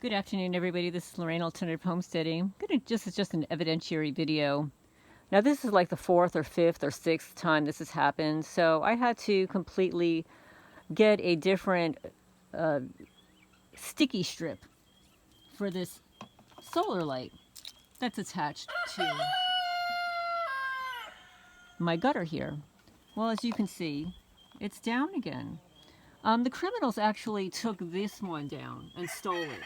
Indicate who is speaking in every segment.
Speaker 1: Good afternoon, everybody. This is Lorraine Alternative Homesteading. This is just an evidentiary video. Now, this is like the fourth or fifth or sixth time this has happened, so I had to completely get a different sticky strip for this solar light that's attached to my gutter here. Well, as you can see, it's down again. The criminals actually took this one down and stole it.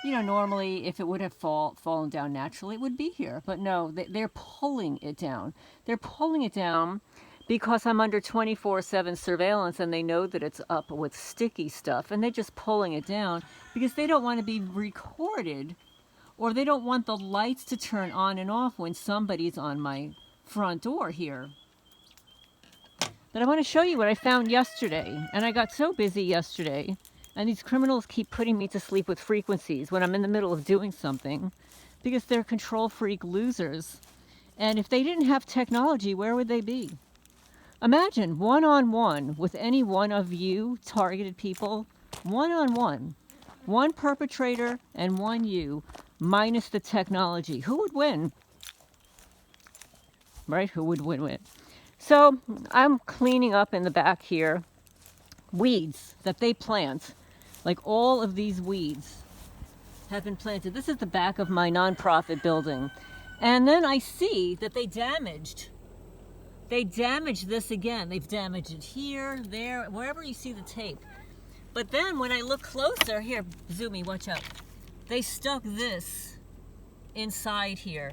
Speaker 1: You know, normally if it would have fallen down naturally, it would be here. But no, they're pulling it down. They're pulling it down because I'm under 24/7 surveillance and they know that it's up with sticky stuff. And they're just pulling it down because they don't want to be recorded, or they don't want the lights to turn on and off when somebody's on my front door here. But I want to show you what I found yesterday. And I got so busy yesterday. And these criminals keep putting me to sleep with frequencies when I'm in the middle of doing something, because they're control freak losers. And if they didn't have technology, where would they be? Imagine one-on-one with any one of you targeted people, one-on-one, one perpetrator and one you, minus the technology. Who would win? Right? Who would win? So I'm cleaning up in the back here weeds that they plant. Like all of these weeds have been planted. This is the back of my nonprofit building. And then I see that they damaged this again. They've damaged it here, there, wherever you see the tape. But then when I look closer, here, Zoomy, watch out. They stuck this inside here.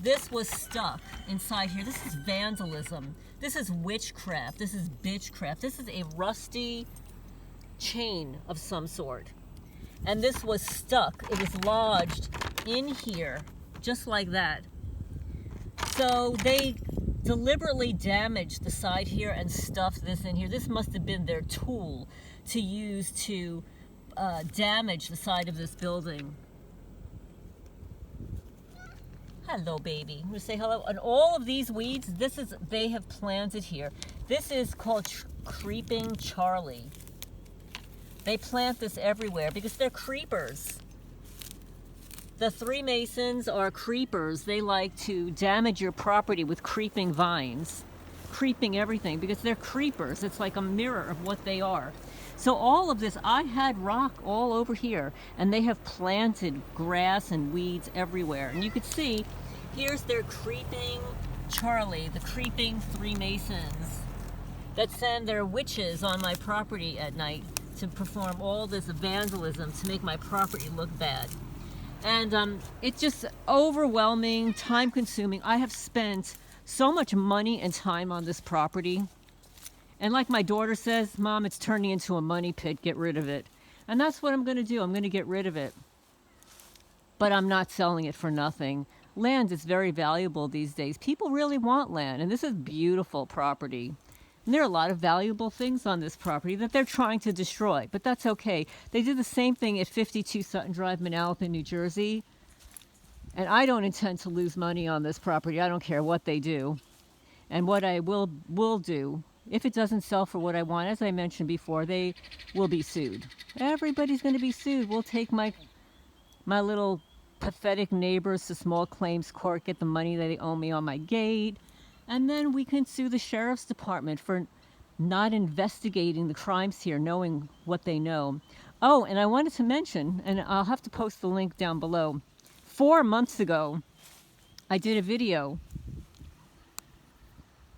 Speaker 1: This was stuck inside here. This is vandalism. This is witchcraft. This is bitchcraft. This is a rusty chain of some sort. And this was stuck. It was lodged in here, just like that. So they deliberately damaged the side here and stuffed this in here. This must have been their tool to use to damage the side of this building. Hello, baby. I'm gonna say hello. And all of these weeds, they have planted here. This is called Creeping Charlie. They plant this everywhere because they're creepers. The Freemasons are creepers. They like to damage your property with creeping vines, creeping everything, because they're creepers. It's like a mirror of what they are. So all of this, I had rock all over here, and they have planted grass and weeds everywhere. And you could see, here's their Creeping Charlie, the creeping Freemasons that send their witches on my property at night to perform all this vandalism to make my property look bad. And it's just overwhelming, time consuming. I have spent so much money and time on this property. And like my daughter says, Mom, it's turning into a money pit, get rid of it. And that's what I'm gonna do, I'm gonna get rid of it. But I'm not selling it for nothing. Land is very valuable these days. People really want land, and this is beautiful property. And there are a lot of valuable things on this property that they're trying to destroy, but that's okay. They did the same thing at 52 Sutton Drive, Manalapan, New Jersey. And I don't intend to lose money on this property. I don't care what they do. And what I will do, if it doesn't sell for what I want, as I mentioned before, they will be sued. Everybody's going to be sued. We'll take my little pathetic neighbors to small claims court, get the money that they owe me on my gate. And then we can sue the sheriff's department for not investigating the crimes here, knowing what they know. Oh, and I wanted to mention, and I'll have to post the link down below. 4 months ago, I did a video.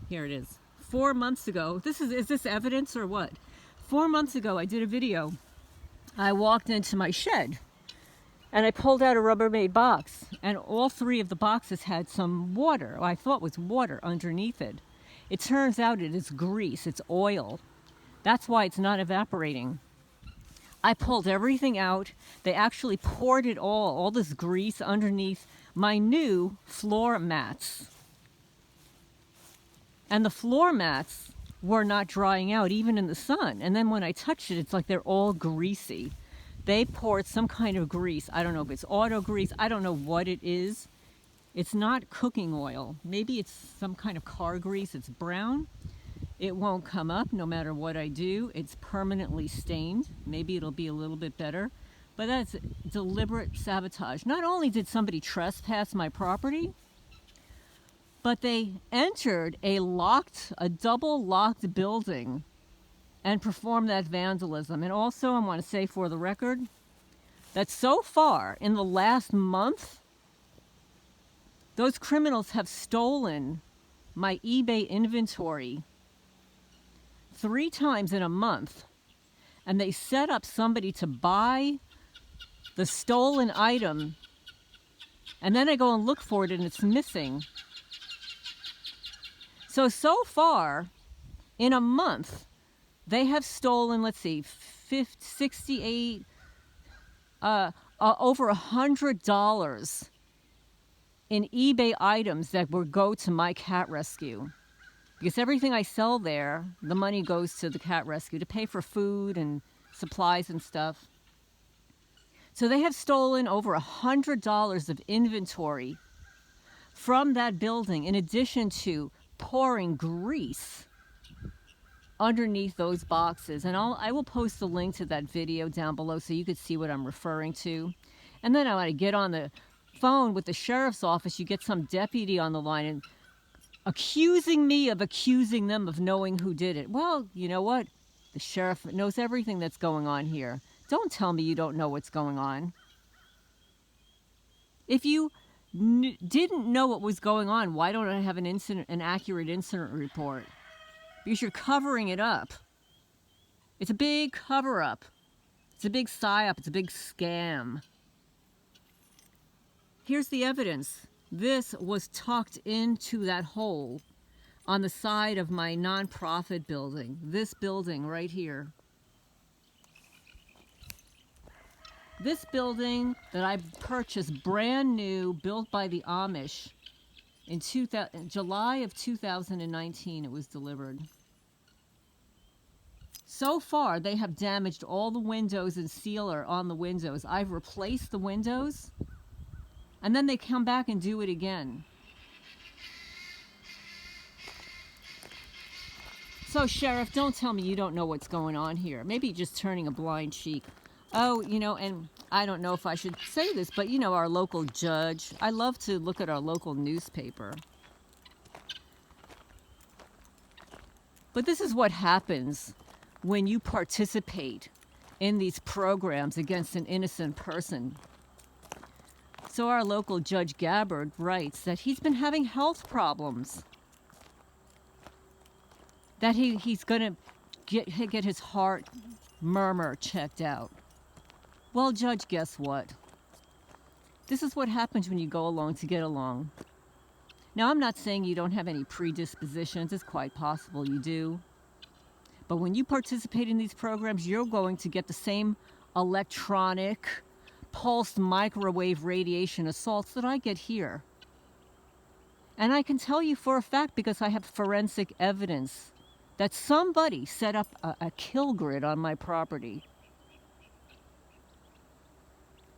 Speaker 1: Here it is. 4 months ago. Is this evidence or what? 4 months ago, I did a video. I walked into my shed. And I pulled out a Rubbermaid box, and all 3 of the boxes had some water, I thought was water, underneath it. It turns out it is grease, it's oil. That's why it's not evaporating. I pulled everything out. They actually poured it all this grease underneath my new floor mats. And the floor mats were not drying out, even in the sun. And then when I touched it, it's like they're all greasy. They poured some kind of grease. I don't know if it's auto grease. I don't know what it is. It's not cooking oil. Maybe it's some kind of car grease. It's brown. It won't come up no matter what I do. It's permanently stained. Maybe it'll be a little bit better. But that's deliberate sabotage. Not only did somebody trespass my property, but they entered a double locked building and performed that vandalism. And also, I want to say for the record that so far in the last month, those criminals have stolen my eBay inventory 3 times in a month. And they set up somebody to buy the stolen item, and then I go and look for it and it's missing. So far, in a month, they have stolen, let's see, 68, over $100 in eBay items that will go to my cat rescue. Because everything I sell there, the money goes to the cat rescue to pay for food and supplies and stuff. So they have stolen over $100 of inventory from that building, in addition to pouring grease underneath those boxes. And I will post the link to that video down below so you could see what I'm referring to. And then I want to get on the phone with the sheriff's office. You get some deputy on the line and accusing me of accusing them of knowing who did it. Well, you know what? The sheriff knows everything that's going on here. Don't tell me you don't know what's going on. If you didn't know what was going on, why don't I have an accurate incident report? Because you're covering it up. It's a big cover-up. It's a big psyop. It's a big scam. Here's the evidence. This was tucked into that hole on the side of my nonprofit building. This building right here. This building that I purchased brand new, built by the Amish in July of 2019, it was delivered. So far, they have damaged all the windows and sealer on the windows. I've replaced the windows, and then they come back and do it again. So, Sheriff, don't tell me you don't know what's going on here. Maybe you're just turning a blind cheek. Oh, you know, and I don't know if I should say this, but you know, our local judge, I love to look at our local newspaper. But this is what happens when you participate in these programs against an innocent person. So our local Judge Gabbard writes that he's been having health problems. That he's going to get his heart murmur checked out. Well, Judge, guess what? This is what happens when you go along to get along. Now, I'm not saying you don't have any predispositions. It's quite possible you do. But when you participate in these programs, you're going to get the same electronic, pulsed microwave radiation assaults that I get here. And I can tell you for a fact, because I have forensic evidence, that somebody set up a kill grid on my property.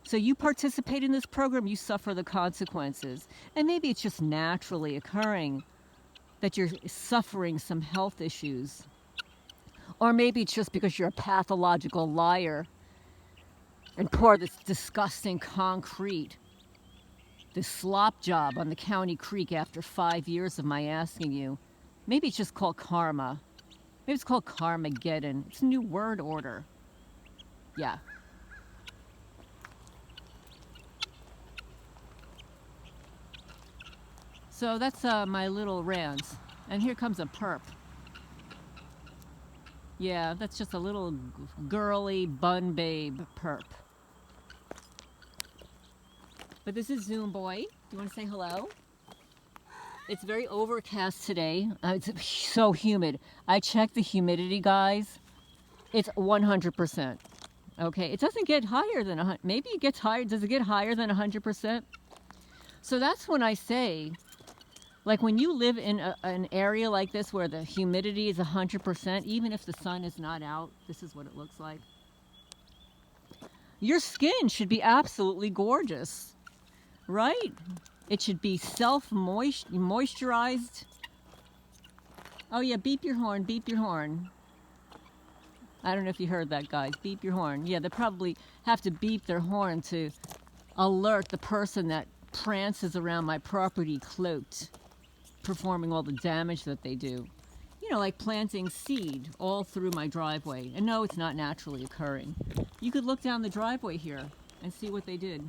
Speaker 1: So you participate in this program, you suffer the consequences. And maybe it's just naturally occurring that you're suffering some health issues. Or maybe it's just because you're a pathological liar and pour this disgusting concrete, this slop job on the county creek after 5 years of my asking you. Maybe it's just called karma. Maybe it's called Carmageddon. It's a new word order. Yeah. So that's my little rant. And here comes a perp. Yeah, that's just a little girly bun babe perp. But this is Zoom Boy. Do you want to say hello? It's very overcast today. It's so humid. I checked the humidity, guys. It's 100%. Okay, it doesn't get higher than 100. Maybe it gets higher. Does it get higher than 100%? So that's when I say, like when you live in an area like this where the humidity is 100%, even if the sun is not out, this is what it looks like. Your skin should be absolutely gorgeous, right? It should be self-moisturized. Oh yeah, beep your horn, beep your horn. I don't know if you heard that, guys. Beep your horn. Yeah, they probably have to beep their horn to alert the person that prances around my property cloaked, performing all the damage that they do. You know, like planting seed all through my driveway. And no, it's not naturally occurring. You could look down the driveway here and see what they did.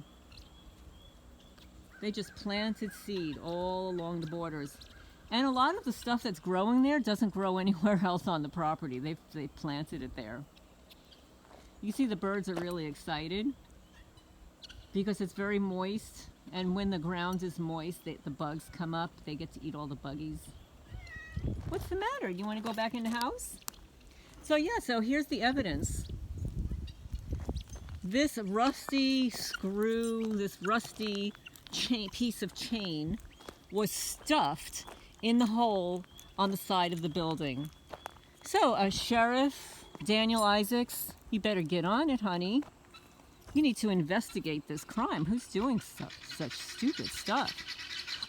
Speaker 1: They just planted seed all along the borders. And a lot of the stuff that's growing there doesn't grow anywhere else on the property. They planted it there. You see the birds are really excited because it's very moist. And when the ground is moist, the bugs come up. They get to eat all the buggies. What's the matter? You want to go back in the house? So yeah, so here's the evidence. This rusty screw, this rusty piece of chain was stuffed in the hole on the side of the building. So, Sheriff Daniel Isaacs, you better get on it, honey. You need to investigate this crime. Who's doing such stupid stuff?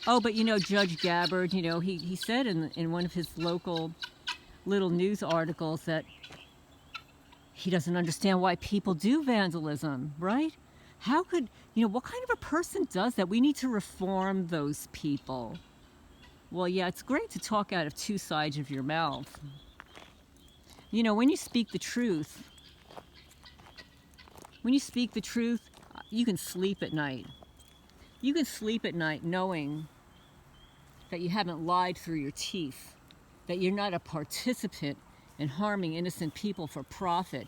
Speaker 1: Oh, but you know, Judge Gabbard, you know, he said in one of his local little news articles that he doesn't understand why people do vandalism, right? How could, you know, what kind of a person does that? We need to reform those people. Well, yeah, it's great to talk out of two sides of your mouth. You know, when you speak the truth, you can sleep at night. You can sleep at night knowing that you haven't lied through your teeth, that you're not a participant in harming innocent people for profit.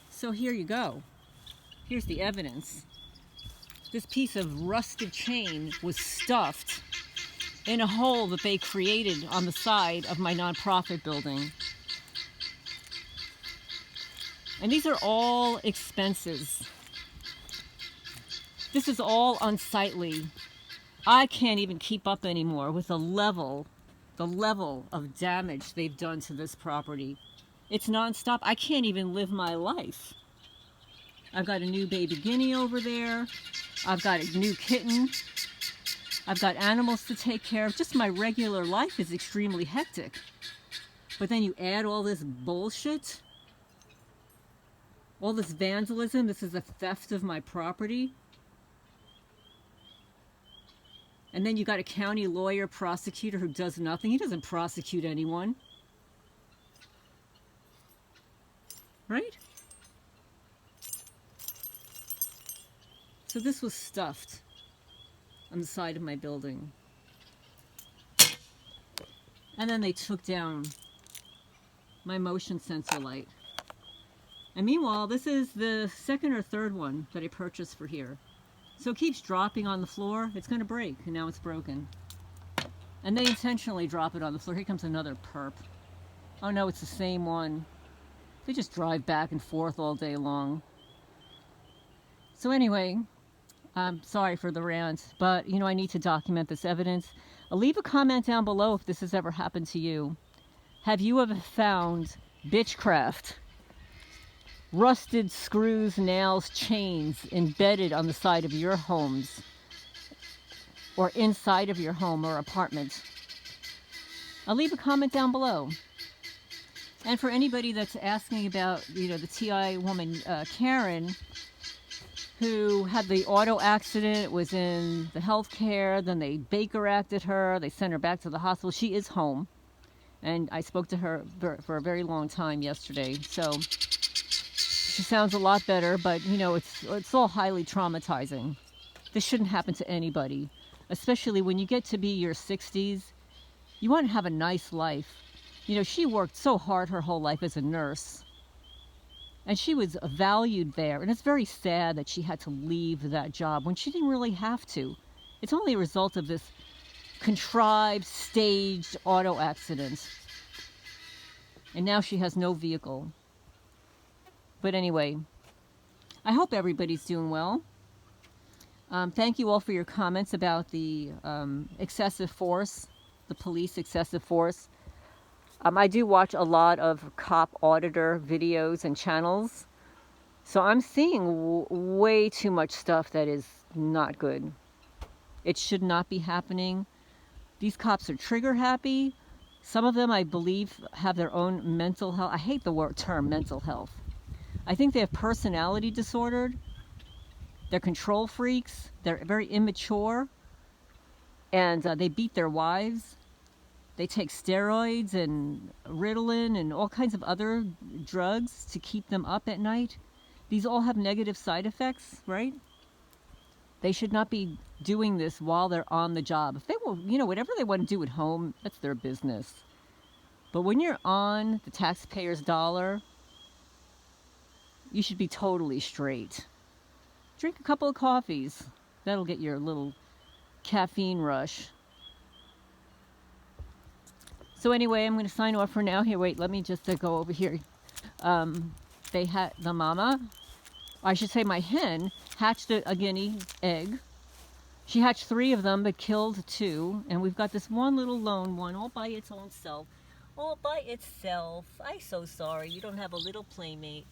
Speaker 1: So here you go. Here's the evidence. This piece of rusted chain was stuffed in a hole that they created on the side of my nonprofit building. And these are all expenses. This is all unsightly. I can't even keep up anymore with the level of damage they've done to this property. It's nonstop. I can't even live my life. I've got a new baby guinea over there. I've got a new kitten. I've got animals to take care of. Just my regular life is extremely hectic. But then you add all this bullshit, all this vandalism. This is a theft of my property. And then you got a county lawyer, prosecutor who does nothing. He doesn't prosecute anyone. Right? So this was stuffed on the side of my building. And then they took down my motion sensor light. And meanwhile, this is the second or third one that I purchased for here. So it keeps dropping on the floor. It's going to break, and now it's broken. And they intentionally drop it on the floor. Here comes another perp. Oh no, it's the same one. They just drive back and forth all day long. So anyway, I'm sorry for the rant, but you know, I need to document this evidence. Leave a comment down below if this has ever happened to you. Have you ever found bitchcraft? Rusted screws, nails, chains embedded on the side of your homes or inside of your home or apartment? I'll leave a comment down below. And for anybody that's asking about, you know, the TI woman, Karen, who had the auto accident, was in the healthcare, then they Baker acted her, they sent her back to the hospital. She is home. And I spoke to her for a very long time yesterday. So she sounds a lot better, but you know, it's all highly traumatizing. This shouldn't happen to anybody, especially when you get to be your 60s. You want to have a nice life. You know, she worked so hard her whole life as a nurse, and she was valued there, and it's very sad that she had to leave that job when she didn't really have to. It's only a result of this contrived, staged auto accident, and now she has no vehicle. But anyway, I hope everybody's doing well. Thank you all for your comments about the excessive force, the police excessive force. I do watch a lot of cop auditor videos and channels, so I'm seeing way too much stuff that is not good. It should not be happening. These cops are trigger happy, Some of them, I believe, have their own mental health. I hate the term mental health. I think they have personality disorder. They're control freaks. They're very immature. And they beat their wives. They take steroids and Ritalin and all kinds of other drugs to keep them up at night. These all have negative side effects, right? They should not be doing this while they're on the job. If they will, whatever they want to do at home, that's their business. But when you're on the taxpayer's dollar, you should be totally straight. Drink a couple of coffees. That'll get your little caffeine rush. So anyway, I'm going to sign off for now. Here, wait, let me just go over here. They had the mama, I should say my hen, hatched a guinea egg. She hatched 3 of them, but killed 2. And we've got this one little lone one all by its own self. All by itself. I'm so sorry. You don't have a little playmate.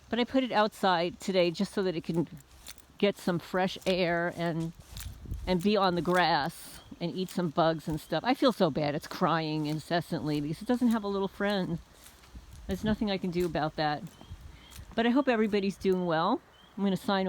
Speaker 1: But I put it outside today just so that it can get some fresh air and be on the grass and eat some bugs and stuff. I feel so bad. It's crying incessantly because it doesn't have a little friend. There's nothing I can do about that. But I hope everybody's doing well. I'm going to sign